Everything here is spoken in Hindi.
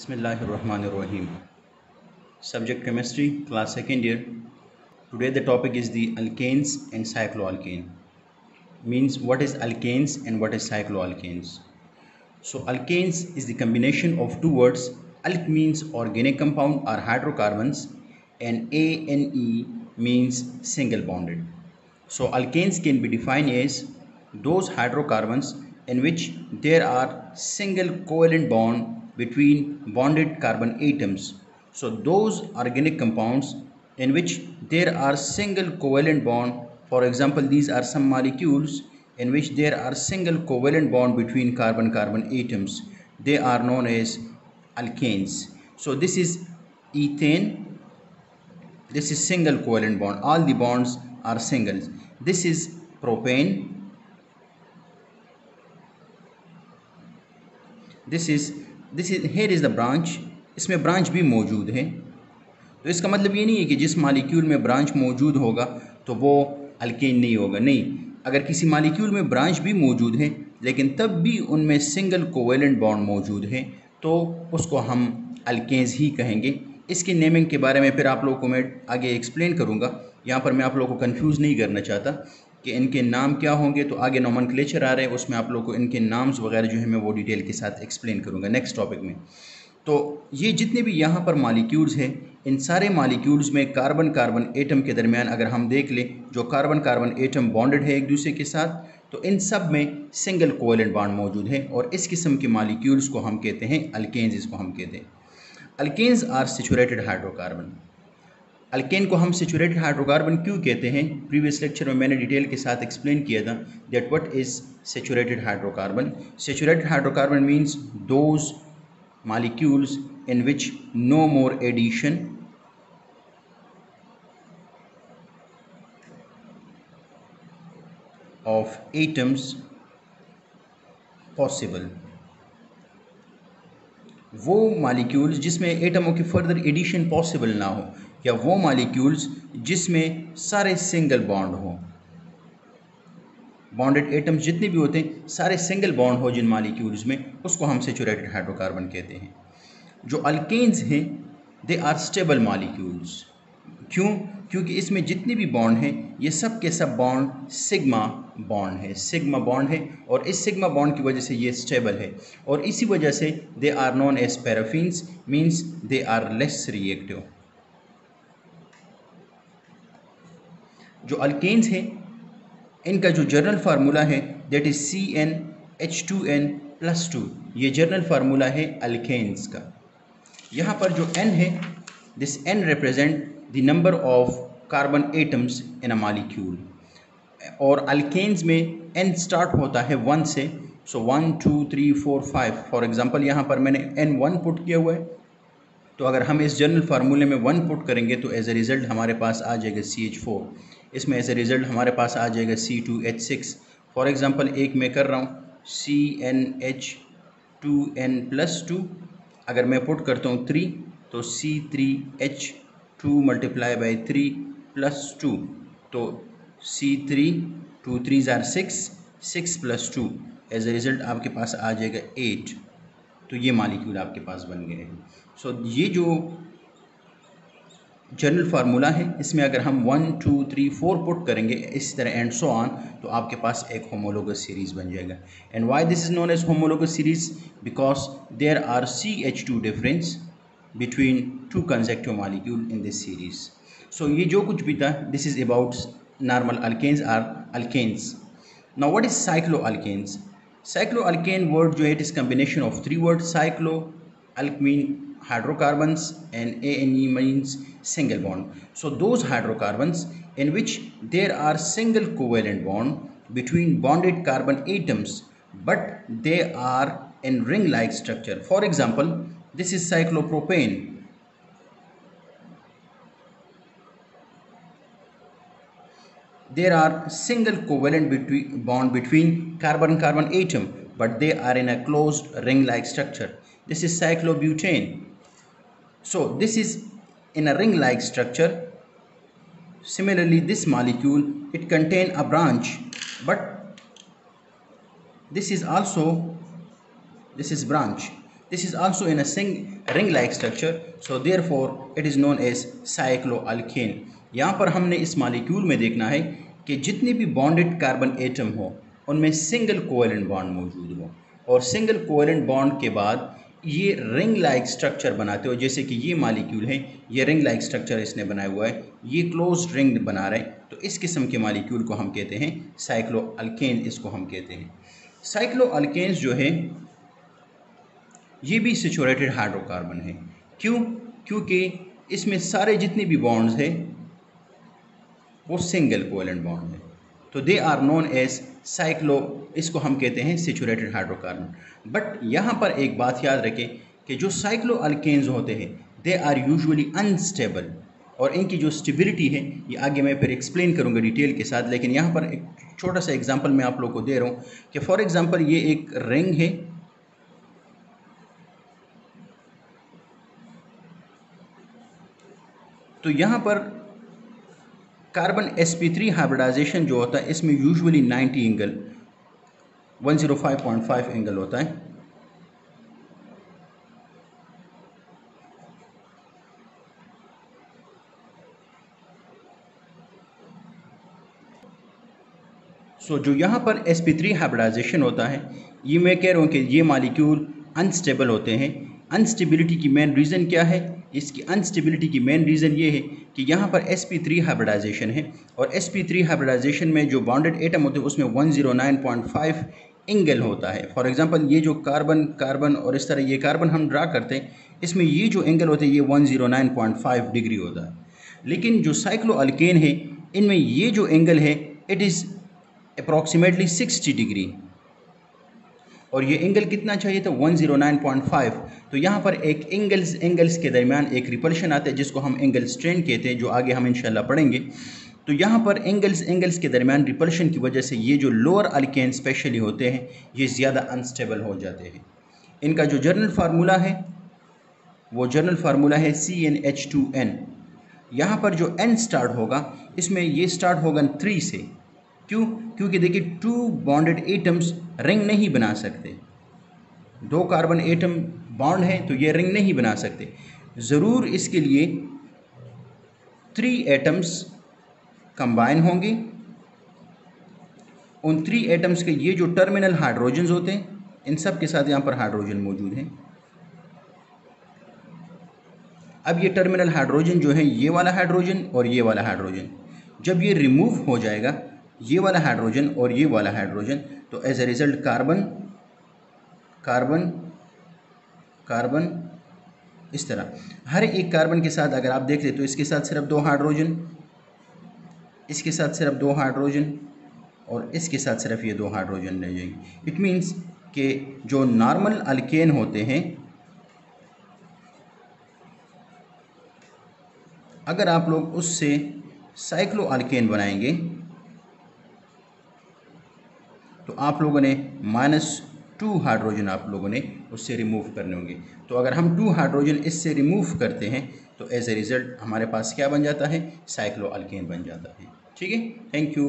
Bismillahirrahmanirrahim. Subject chemistry, class second year. Today the topic is the alkanes and cycloalkane. Means what is alkanes and what is cycloalkanes. So alkanes is the combination of two words. Alk means organic compound or hydrocarbons and ane means single bonded. So alkanes can be defined as those hydrocarbons in which there are single covalent bond between bonded carbon atoms. So those organic compounds in which there are single covalent bond, for example, these are some molecules in which there are single covalent bond between carbon-carbon atoms. They are known as alkanes. So this is ethane. This is single covalent bond. All the bonds are singles. This is propane. This is here is the branch. इसमें ब्रांच भी मौजूद है, तो इसका मतलब ये नहीं है कि जिस मालिक्यूल में ब्रांच मौजूद होगा तो वो अल्केन नहीं होगा। नहीं, अगर किसी मालिक्यूल में ब्रांच भी मौजूद है लेकिन तब भी उनमें सिंगल कोवेलेंट बॉन्ड मौजूद है तो उसको हम अल्केन्स ही कहेंगे। इसकी नेमिंग के बारे में फिर आप लोगों को मैं आगे एक्सप्लेन करूँगा। यहाँ पर मैं आप लोगों को कंफ्यूज नहीं करना चाहता कि इनके नाम क्या होंगे, तो आगे नोमेनक्लेचर आ रहे हैं, उसमें आप लोगों को इनके नाम्स वगैरह जो है मैं वो डिटेल के साथ एक्सप्लेन करूँगा नेक्स्ट टॉपिक में। तो ये जितने भी यहाँ पर मॉलिक्यूल्स हैं, इन सारे मॉलिक्यूल्स में कार्बन कार्बन एटम के दरमियान अगर हम देख लें, जो कार्बन कार्बन एटम बॉन्डेड है एक दूसरे के साथ, तो इन सब में सिंगल कोवेलेंट बॉन्ड मौजूद है और इस किस्म के मॉलिक्यूल्स को हम कहते हैं अल्केन्स। इसको हम कहते हैं alkanes are saturated hydrocarbon. Alkane को हम सैचुरेटेड हाइड्रोकार्बन क्यों कहते हैं, प्रीवियस लेक्चर में मैंने डिटेल के साथ एक्सप्लेन किया था that what is saturated hydrocarbon. Saturated hydrocarbon means those molecules in which no more addition of atoms possible। वो मॉलिक्यूल्स जिसमें एटमों की फर्दर एडिशन पॉसिबल ना हो, या वो मॉलिक्यूल्स जिसमें सारे सिंगल बॉन्ड हो। बॉन्डेड एटम्स जितने भी होते हैं सारे सिंगल बॉन्ड हो जिन मॉलिक्यूल्स में, उसको हम सैचुरेटेड हाइड्रोकार्बन कहते हैं। जो अल्केन्स हैं दे आर स्टेबल मॉलिक्यूल्स। क्यों? क्योंकि इसमें जितने भी बॉन्ड हैं ये सब के सब बॉन्ड सिग्मा बॉन्ड है, सिग्मा बॉन्ड है, और इस सिग्मा बॉन्ड की वजह से ये स्टेबल है और इसी वजह से they are known as paraffins, means they are less reactive. जो अल्केन्स हैं इनका जो जर्नल फार्मूला है दैट इज CnH2n+2। ये जर्नल फार्मूला है अल्केन्स का। यहाँ पर जो n है, this n represent the number of carbon atoms in a molecule, और अल्केन्स में n स्टार्ट होता है 1 से। सो 1 2 3 4 5। फॉर एग्जांपल यहाँ पर मैंने n1 पुट किया हुआ है, तो अगर हम इस जर्नल फार्मूले में 1 पुट करेंगे तो एज ए रिज़ल्ट हमारे पास आ जाएगा CH4। इसमें एज ए रिज़ल्ट हमारे पास आ जाएगा C2H6। फॉर एग्ज़ाम्पल एक मैं कर रहा हूँ CnH2n+2। अगर मैं पुट करता हूँ 3 तो C3H2 मल्टीप्लाई बाई 3+2, तो C3 2 3 tsar 6, 6+2 as a result आपके पास आ जाएगा 8। तो ये मॉलिक्यूल आपके पास बन गए हैं। सो ये जो जनरल फार्मूला है इसमें अगर हम 1 2 3 4 पुट करेंगे इस तरह एंड सो ऑन, तो आपके पास एक होमोलोगस सीरीज बन जाएगा। And why this is known as homologous series, because there are CH2 difference between two consecutive molecule in this series. So ये जो कुछ भी था this is about normal alkanes are alkanes. Now what is cycloalkanes? Cycloalkane word जो है it is combination of 3 words. Cyclo, alk mean hydrocarbons and ane means single bond. So those hydrocarbons in which there are single covalent bond between bonded carbon atoms but they are in ring like structure. For example, this is cyclopropane. There are single covalent bond between carbon-carbon atom, but they are in a closed ring-like structure. This is cyclobutane. So this is in a ring-like structure. Similarly, this molecule, it contains a branch, but this is branch. This is also in a ring-like structure, so therefore it is known as cycloalkane. यहाँ पर हमने इस मॉलिक्यूल में देखना है कि जितने भी बॉन्डेड कार्बन एटम हो उनमें सिंगल कोवेलेंट बॉन्ड मौजूद हो, और सिंगल कोवेलेंट बॉन्ड के बाद ये रिंग लाइक स्ट्रक्चर बनाते हो। जैसे कि ये मॉलिक्यूल है, ये रिंग लाइक स्ट्रक्चर इसने बनाया हुआ है, ये क्लोज्ड रिंग बना रहे हैं, तो इस किस्म के मॉलिक्यूल को हम कहते हैं साइक्लोअल्केन, इसको हम कहते हैं। साइक्लोअल्केन्स जो है ये भी सैचुरेटेड हाइड्रोकार्बन है। क्यों? क्योंकि इसमें सारे जितने भी बॉन्ड्स हैं वो सिंगल कोवेलेंट बॉन्ड है, तो they are known as cyclo, इसको हम कहते हैं सैचुरेटेड हाइड्रोकार्बन। बट यहाँ पर एक बात याद रखें कि जो साइक्लोअल्केन्स होते हैं दे आर यूजुअली अनस्टेबल, और इनकी जो स्टेबिलिटी है ये आगे मैं फिर एक्सप्लेन करूँगा डिटेल के साथ। लेकिन यहाँ पर एक छोटा सा एग्जांपल मैं आप लोग को दे रहा हूँ कि फॉर एग्जांपल ये एक रिंग है, तो यहाँ पर कार्बन sp3 हाइब्रिडाइजेशन जो होता है इसमें यूजुअली 90 एंगल 105.5 एंगल होता है। सो जो यहाँ पर sp3 हाइब्रिडाइजेशन होता है, ये मैं कह रहा हूँ कि ये मॉलिक्यूल अनस्टेबल होते हैं। अनस्टेबिलिटी की मेन रीज़न क्या है? इसकी अनस्टेबिलिटी की मेन रीज़न ये है कि यहाँ पर sp3 हाइब्रिडाइजेशन है, और sp3 हाइब्रिडाइजेशन में जो बॉन्डेड एटम होते हैं उसमें 109.5 एंगल होता है। फॉर एग्जांपल ये जो कार्बन और इस तरह ये कार्बन हम ड्रा करते हैं, इसमें ये जो एंगल होते हैं ये 109.5 डिग्री होता है। लेकिन जो साइक्लोअल्केन है इनमें ये जो एंगल है इट इज़ अप्रॉक्सीमेटली 60 डिग्री, और ये एंगल कितना चाहिए था? 109.5। तो यहाँ पर एक एंगल्स के दरमियान एक रिपल्शन आता है जिसको हम एंगल स्ट्रेन कहते हैं, जो आगे हम इंशाल्लाह पढ़ेंगे। तो यहाँ पर एंगल्स के दरमियान रिपल्शन की वजह से ये जो लोअर अल्केन स्पेशली होते हैं ये ज़्यादा अनस्टेबल हो जाते हैं। इनका जो जर्नल फार्मूला है वो जर्नल फार्मूला है CnH2n। यहाँ पर जो n स्टार्ट होगा इसमें ये स्टार्ट होगा 3 से। क्यों? क्योंकि देखिए 2 बॉन्डेड एटम्स रिंग नहीं बना सकते, 2 कार्बन एटम बॉन्ड है तो ये रिंग नहीं बना सकते। ज़रूर इसके लिए 3 एटम्स कंबाइन होंगे, उन 3 एटम्स के ये जो टर्मिनल हाइड्रोजन्स होते हैं इन सब के साथ यहाँ पर हाइड्रोजन मौजूद हैं। अब ये टर्मिनल हाइड्रोजन जो है ये वाला हाइड्रोजन और ये वाला हाइड्रोजन, जब ये रिमूव हो जाएगा ये वाला हाइड्रोजन और ये वाला हाइड्रोजन, तो as a result carbon carbon carbon इस तरह हर एक कार्बन के साथ अगर आप देख ले तो इसके साथ सिर्फ 2 हाइड्रोजन, इसके साथ सिर्फ 2 हाइड्रोजन और इसके साथ सिर्फ ये 2 हाइड्रोजन रह जाएंगे। इट मीन्स कि जो नॉर्मल अल्केन होते हैं अगर आप लोग उससे साइक्लोअल्केन बनाएंगे तो आप लोगों ने -2 हाइड्रोजन आप लोगों ने उससे रिमूव करने होंगे। तो अगर हम 2 हाइड्रोजन इससे रिमूव करते हैं तो एज ए रिज़ल्ट हमारे पास क्या बन जाता है? साइक्लोअल्केन बन जाता है। ठीक है, थैंक यू।